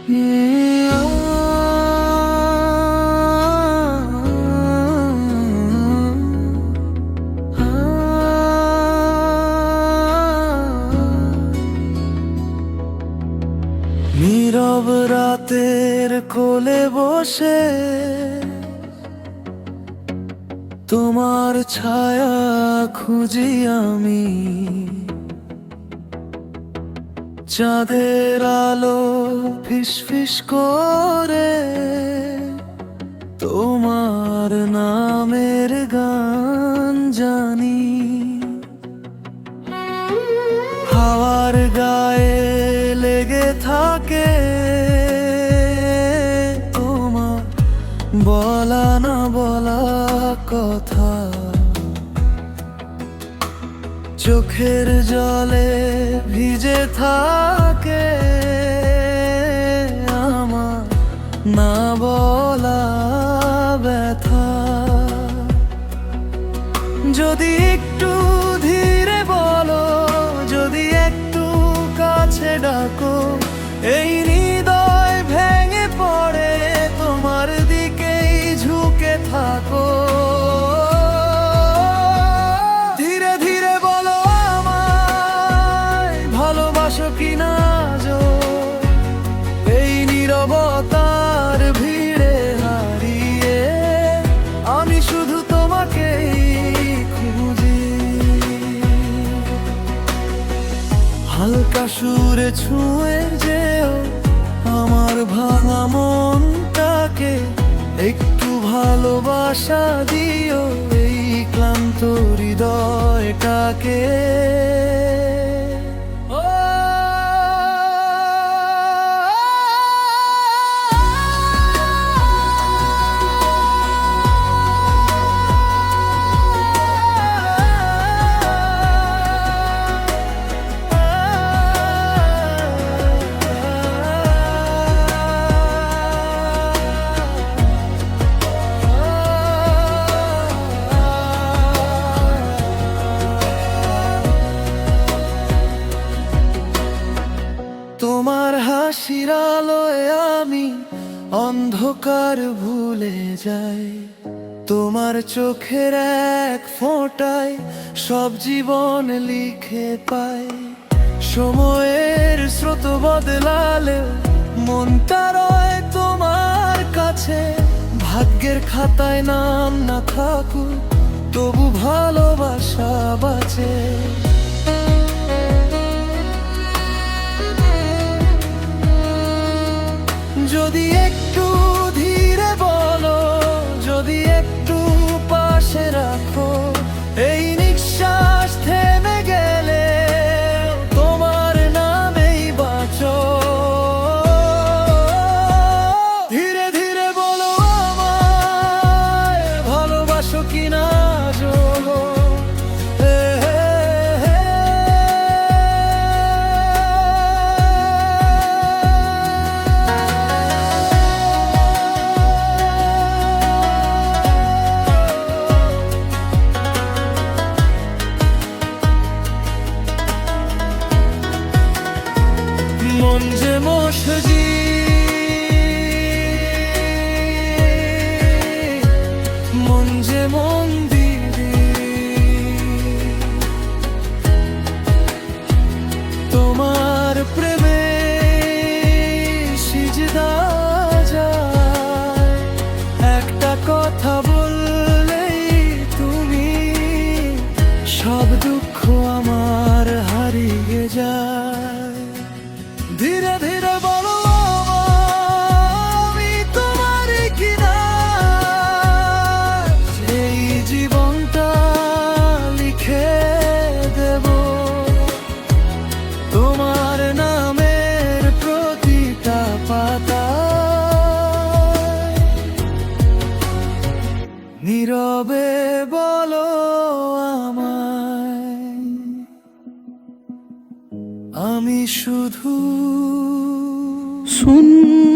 নীরব রাতের কোলে বসে তোমার ছায়া খুঁজি আমি, চাঁদের আলো ফিসফিস করে তোমার নামের গান জানি। হাওয়ার গায়ে লেগে থাকে তোমার বলা না বলা কথা, চোখের জলে ভিজে থাকে আমার না বলা ব্যথা। যদি একটু ধীরে বলো, যদি একটু কাছে ডাকো, এই হৃদয় ভেঙে পড়ে তোমার দিকেই ঝুঁকে থাকো। ধীরে ধীরে বলো আমায় ভালোবাসো কিনা আজও, এই নীরবতার ভিড়ে হারিয়ে আমি শুধু তোমাকেই খুঁজি। হালকা সুরে ছুঁয়ে যেও আমার ভাঙা মনটাকে, একটু ভালোবাসা দিও এই ক্লান্ত হৃদয়টাকে। তোমার হাসির আলোয় আমি অন্ধকার ভুলে যাই, তোমার চোখের এক ফোঁটায় সব জীবন লিখে পাই। সময়ের স্রোত বদলালে মনটা রয় তোমার কাছে, ভাগ্যের খাতায় নাম না থাকুক তবু ভালোবাসা বাঁচে। যদি একটু ধীরে বলো, যদি একটু পাশে রাখো, এই নিঃশ্বাস থেমে গেলে তোমার নামেই বাঁচো। ধীরে ধীরে বলো আমায় ভালোবাসো কিনা আজও, মন যে মশজি মন যে মন্দিরে, তোমার প্রেমে সিজদা যায়। একটা কথা বললেই তুমি সব দুঃখ আমার হারিয়ে যায়। ধীরে ধীরে বলো আমি তোমার কিনা, সেই জীবনটা লিখে দেব তোমার নামের প্রতিটা পাতায়। নীরবে বলো আমায় আমি শুধু শূন্য